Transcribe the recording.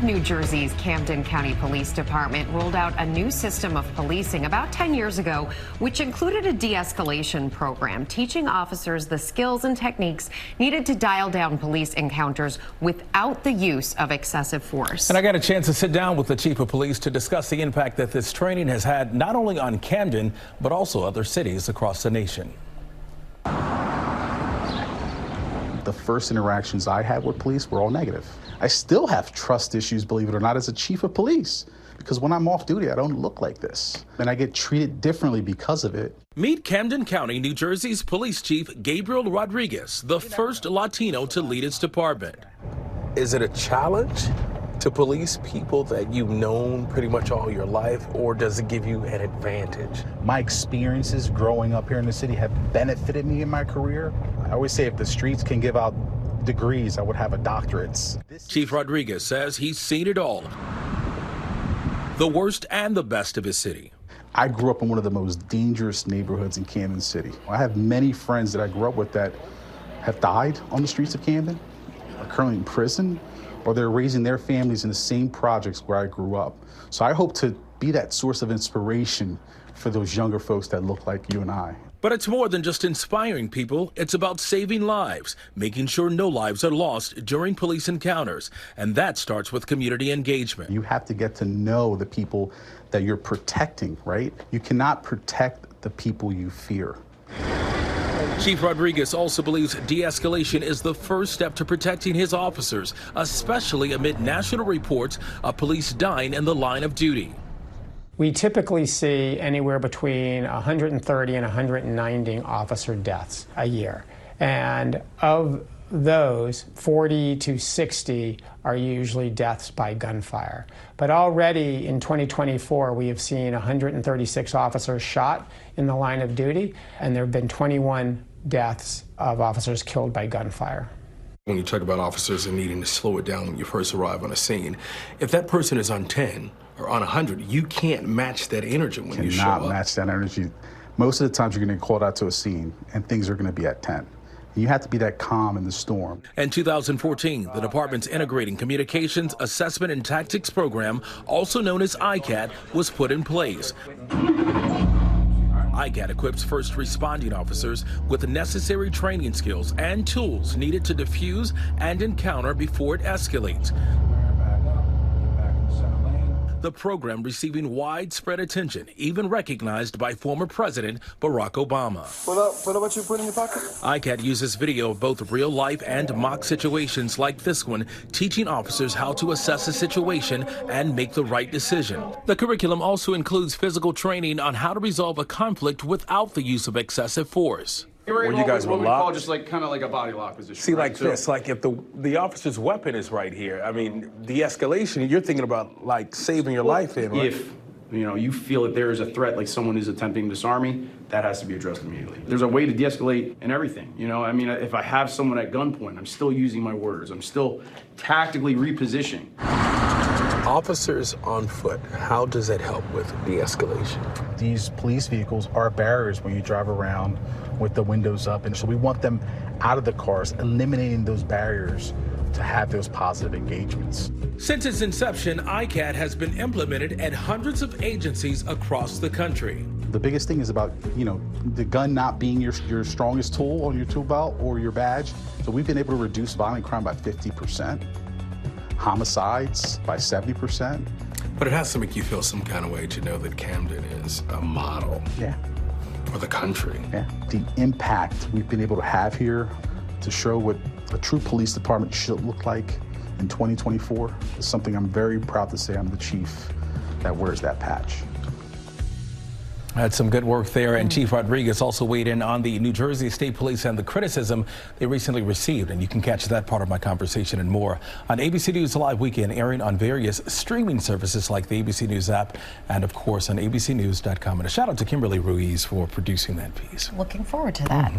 New Jersey's Camden County Police Department rolled out a new system of policing about 10 years ago, which included a de-escalation program, teaching officers the skills and techniques needed to dial down police encounters without the use of excessive force. And I got a chance to sit down with the chief of police to discuss the impact that this training has had not only on Camden, but also other cities across the nation. The first interactions I had with police were all negative. I still have trust issues, believe it or not, as a chief of police, because when I'm off duty, I don't look like this, and I get treated differently because of it. Meet Camden County, New Jersey's Police Chief Gabriel Rodriguez, the first Latino to lead its department. Is it a challenge to police people that you've known pretty much all your life, or does it give you an advantage? My experiences growing up here in the city have benefited me in my career. I always say if the streets can give out degrees, I would have a doctorate. Chief Rodriguez says he's seen it all, the worst and the best of his city. I grew up in one of the most dangerous neighborhoods in Camden City. I have many friends that I grew up with that have died on the streets of Camden, are currently in prison, or they're raising their families in the same projects where I grew up. So I hope to be that source of inspiration for those younger folks that look like you and I. But it's more than just inspiring people. It's about saving lives, making sure no lives are lost during police encounters. And that starts with community engagement. You have to get to know the people that you're protecting, right? You cannot protect the people you fear. Chief Rodriguez also believes de-escalation is the first step to protecting his officers, especially amid national reports of police dying in the line of duty. We typically see anywhere between 130 and 190 officer deaths a year. And of those, 40 to 60 are usually deaths by gunfire. But already in 2024, we have seen 136 officers shot in the line of duty, and there have been 21 deaths of officers killed by gunfire. When you talk about officers and needing to slow it down when you first arrive on a scene, if that person is on 10 or on 100, you can't match that energy when you show up. Cannot match that energy. Most of the times you're going to get called out to a scene and things are going to be at 10. You have to be that calm in the storm. In 2014, the department's Integrating Communications Assessment and Tactics Program, also known as ICAT, was put in place. ICAT equips first responding officers with the necessary training skills and tools needed to defuse and encounter before it escalates. The program receiving widespread attention, even recognized by former President Barack Obama. What about you put in your pocket? ICAT uses video of both real life and mock situations like this one, teaching officers how to assess a situation and make the right decision. The curriculum also includes physical training on how to resolve a conflict without the use of excessive force. When you guys were locked? What we call just like kind of like a body lock position. See, right? like this, like if the officer's weapon is right here, I mean, de-escalation, you're thinking about like saving your life in, right? If you feel that there is a threat, like someone is attempting to disarm me, that has to be addressed immediately. There's a way to de-escalate in everything. I mean, if I have someone at gunpoint, I'm still using my words. I'm still tactically repositioning. Officers on foot, how does that help with de-escalation? These police vehicles are barriers when you drive around with the windows up, and so we want them out of the cars, eliminating those barriers to have those positive engagements. Since its inception, ICAT has been implemented at hundreds of agencies across the country. The biggest thing is about, the gun not being your strongest tool on your tool belt or your badge. So we've been able to reduce violent crime by 50%, homicides by 70%. But it has to make you feel some kind of way to know that Camden is a model. Yeah. For the country. Yeah. The impact we've been able to have here to show what a true police department should look like in 2024 is something I'm very proud to say I'm the chief that wears that patch. Had some good work there, and Chief Rodriguez also weighed in on the New Jersey State Police and the criticism they recently received, and you can catch that part of my conversation and more on ABC News Live Weekend, airing on various streaming services like the ABC News app and, of course, on abcnews.com. And a shout out to Kimberly Ruiz for producing that piece. Looking forward to that.